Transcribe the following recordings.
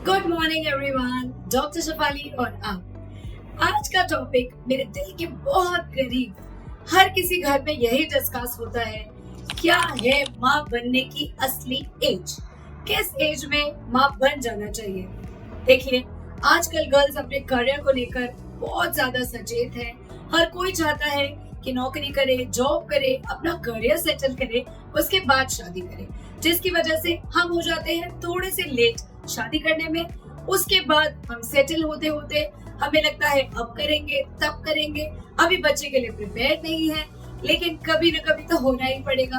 Good morning everyone, doctor Shafali और आप। आज का टॉपिक मेरे दिल के बहुत करीब। हर किसी घर में यही डिस्कस होता है, क्या है माँ बनने की असली एज, किस एज में माँ बन जाना चाहिए। देखिए, आजकल गर्ल्स अपने करियर को लेकर बहुत ज्यादा सचेत है। हर कोई चाहता है कि नौकरी करे, जॉब करे, अपना करियर सेटल करे, उसके बाद शादी करे, जिसकी वजह से हम हो जाते हैं थोड़े से लेट शादी करने में। उसके बाद हम सेटल होते होते हमें लगता है अब करेंगे तब करेंगे, अभी बच्चे के लिए प्रिपेयर नहीं है, लेकिन कभी न कभी तो होना ही पड़ेगा।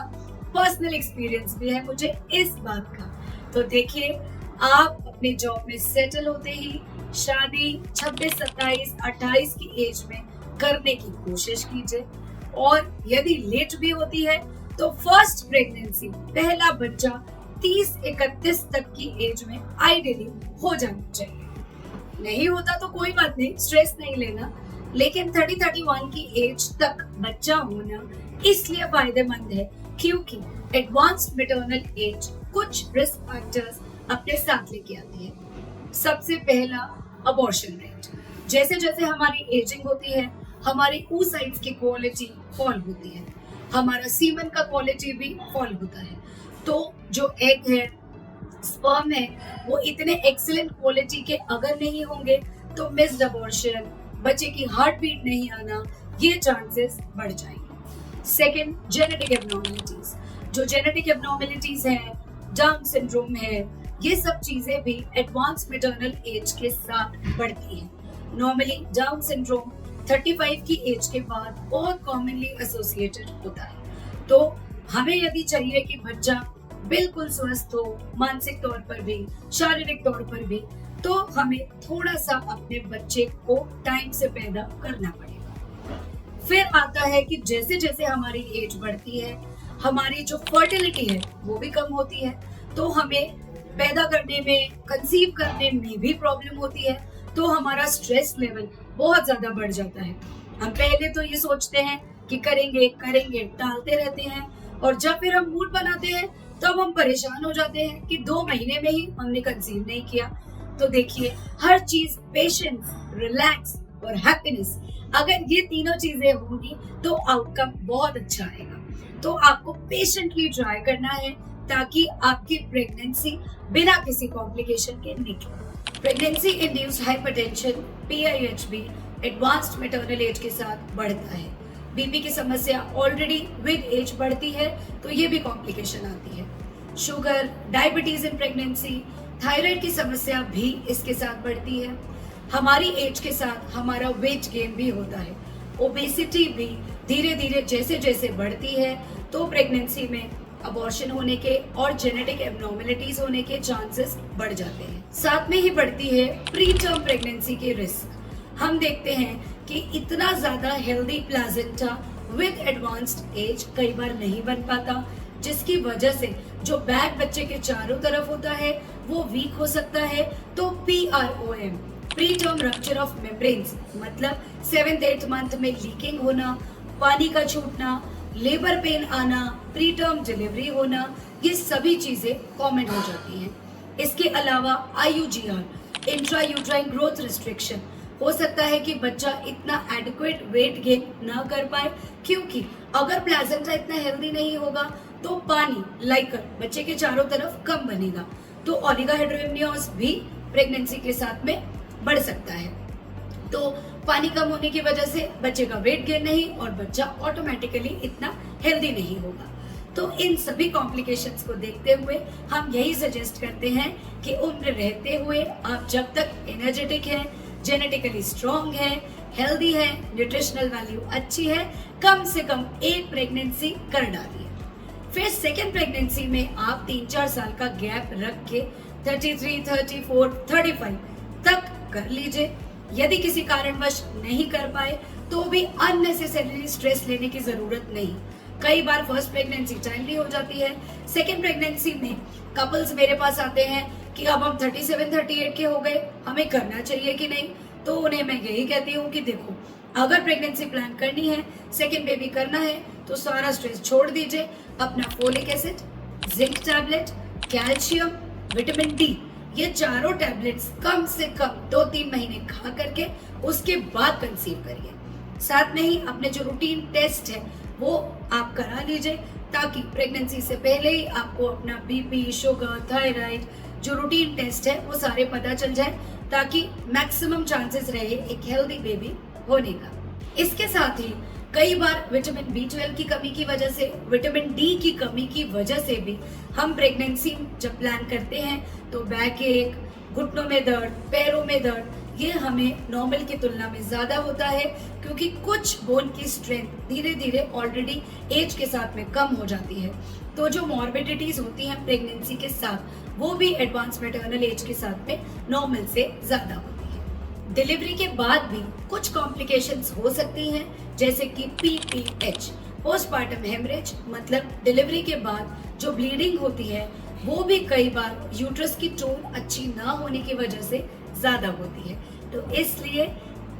पर्सनल एक्सपीरियंस भी है मुझे इस बात का। तो देखिए, आप अपने जॉब में सेटल होते ही शादी 26, 27, 28 की एज में करने की कोशिश कीजिए, और यदि लेट भी होती है तो फर्स्ट प्रेगनेंसी, पहला बच्चा 30-31 तक की एज में आइडियली हो जाना चाहिए। नहीं होता तो कोई बात नहीं, स्ट्रेस नहीं लेना, लेकिन 30-31 की एज तक बच्चा होना इसलिए फायदेमंद है क्योंकि एडवांस्ड मैटरनल एज कुछ रिस्क फैक्टर्स अपने साथ लेके आती है। सबसे पहला, अबॉर्शन रेट। जैसे जैसे हमारी एजिंग होती है, हमारी oocytes की क्वालिटी फॉल होती है, हमारा सीमन का क्वालिटी भी फॉल होता है। तो जो एग है, स्पर्म है, वो इतने एक्सीलेंट क्वालिटी के अगर नहीं होंगे तो मिस्ड अबॉर्शन, बच्चे की हार्ट बीट नहीं आना, ये चांसेस बढ़ जाएंगे। Second, genetic abnormalities. जो जेनेटिक एब्नॉर्मलिटीज हैं, डाउन सिंड्रोम है, ये सब चीजें भी एडवांस मैटरनल एज के साथ बढ़ती हैं। नॉर्मली डाउन सिंड्रोम 35 की एज के बाद बहुत कॉमनली एसोसिएटेड होता है। तो हमें यदि चाहिए कि बच्चा बिल्कुल स्वस्थ हो, मानसिक तौर पर भी, शारीरिक तौर पर भी, तो हमें थोड़ा सा अपने बच्चे को टाइम से पैदा करना पड़ेगा। फिर आता है कि जैसे जैसे हमारी एज बढ़ती है, हमारी जो फर्टिलिटी है वो भी कम होती है, तो हमें पैदा करने में, कंसीव करने में भी प्रॉब्लम होती है, तो हमारा स्ट्रेस लेवल बहुत ज्यादा बढ़ जाता है। हम पहले तो ये सोचते हैं कि करेंगे करेंगे, टालते रहते हैं, और जब फिर हम मूड बनाते हैं तब हम परेशान हो जाते हैं कि 2 महीने में ही हमने कंसीव नहीं किया। तो देखिए, हर चीज पेशेंस, रिलैक्स और हैप्पीनेस, अगर ये तीनों चीजें होंगी तो आउटकम बहुत अच्छा आएगा। तो आपको पेशेंटली ट्राई करना है ताकि आपकी प्रेगनेंसी बिना किसी कॉम्प्लिकेशन के निकले। Pregnancy induced hypertension, PIHB, advanced maternal age के साथ बढ़ता है। बीपी की समस्या ऑलरेडी विद एज बढ़ती है, तो ये भी कॉम्प्लिकेशन आती है। Sugar, diabetes in pregnancy, thyroid की समस्या भी इसके साथ बढ़ती है। हमारी एज के साथ हमारा वेट गेन भी होता है। ओबेसिटी भी धीरे धीरे जैसे जैसे बढ़ती है, तो प्रेगनेंसी में अबॉर्शन होने के और जेनेटिक एब्नॉर्मलिटीज होने के चांसेस बढ़ जाते हैं। साथ में ही बढ़ती है प्री टर्म प्रेगनेंसी की रिस्क। हम देखते हैं कि इतना ज्यादा हेल्दी प्लाजेंटा विद एडवांस्ड एज कई बार नहीं बन पाता, जिसकी वजह से जो बैग बच्चे के चारों तरफ होता है वो वीक हो सकता है। तो PROM, pre term rupture of membranes, मतलब 7th-8th मंथ में लीकिंग होना, पानी का छूटना, लेबर पेन आना, प्री टर्म डिलीवरी होना, ये सभी चीजें कॉमन हो जाती हैं। इसके अलावा IUGR, intra uterine growth restriction, हो सकता है कि बच्चा इतना एडिक्वेट वेट गेन ना कर पाए, क्योंकि अगर प्लाजेंटा इतना हेल्दी नहीं होगा तो पानी लाइकर बच्चे के चारों तरफ कम बनेगा, तो ओलिगोहेटेरोनियोस भी प्रेगनेंसी के साथ में बढ़ सकता है। तो पानी कम होने की वजह से बच्चे का वेट गेन नहीं, और बच्चा ऑटोमेटिकली इतना हेल्दी नहीं होगा। तो इन सभी कॉम्प्लिकेशंस को देखते हुए हम यही सजेस्ट करते हैं कि उम्र रहते हुए आप जब तक एनर्जेटिक हैं, जेनेटिकली स्ट्रॉन्ग है, हेल्दी है, न्यूट्रिशनल वैल्यू अच्छी है, कम से कम एक प्रेगनेंसी कर डालिए। फिर सेकेंड प्रेगनेंसी में आप 3-4 साल का गैप रख के 33, 34, 35 तक कर लीजिए। यदि किसी कारणवश नहीं कर पाए तो भी अननेसेसरी स्ट्रेस लेने की जरूरत नहीं। कई बार फर्स्ट प्रेगनेंसी टाइमली हो जाती है, सेकेंड प्रेगनेंसी में कपल्स मेरे पास आते हैं कि अब हम 37, 38 के हो गए, हमें करना चाहिए कि नहीं। तो उन्हें मैं यही कहती हूँ कि देखो, अगर प्रेगनेंसी प्लान करनी है, सेकेंड बेबी करना है, तो सारा स्ट्रेस छोड़ दीजिए। अपना folic acid, zinc tablet, calcium, vitamin D ये चारों टैबलेट्स कम से कम 2-3 महीने खा करके उसके बाद कंसीव करिए। साथ में ही अपने जो रूटीन टेस्ट है वो आप करा लीजिए, ताकि प्रेगनेंसी से पहले ही आपको अपना बीपी, शुगर, थायराइड जो रूटीन टेस्ट है वो सारे पता चल जाए, ताकि मैक्सिमम चांसेस रहे एक हेल्दी बेबी होने का। इसके साथ ही कई बार विटामिन B12 की कमी की वजह से, विटामिन D की कमी की वजह से भी हम प्रेगनेंसी जब प्लान करते हैं तो बैक एक, घुटनों में दर्द, पैरों में दर्द, ये हमें नॉर्मल की तुलना में ज्यादा होता है, क्योंकि कुछ बोन की स्ट्रेंथ धीरे धीरे ऑलरेडी एज के साथ में कम हो जाती है। तो जो मॉर्बिडिटीज होती हैं प्रेगनेंसी के साथ, वो भी एडवांस मैटरनल एज के साथ में नॉर्मल से ज्यादा होती है। डिलीवरी के बाद भी कुछ कॉम्प्लिकेशंस हो सकती हैं, जैसे कि PPH, पोस्टपार्टम हेमरेज, मतलब डिलीवरी के बाद जो ब्लीडिंग होती है वो भी कई बार यूट्रस की टोन अच्छी ना होने की वजह से ज्यादा होती है। तो इसलिए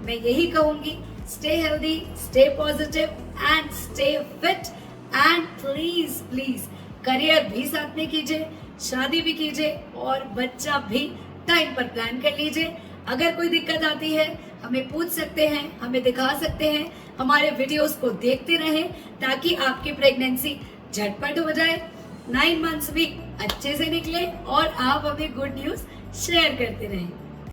मैं यही कहूंगी, stay healthy, stay positive and stay fit, and please please career भी साथ में कीजिए, शादी भी कीजिए और बच्चा भी टाइम पर प्लान कर लीजिए। अगर कोई दिक्कत आती है हमें पूछ सकते हैं, हमें दिखा सकते हैं, हमारे वीडियोस को देखते रहें, ताकि आपकी प्रेगनेंसी झटपट हो जाए, 9 मंथ्स भी अच्छे से निकले और आप हमें गुड न्यूज शेयर करते रहें।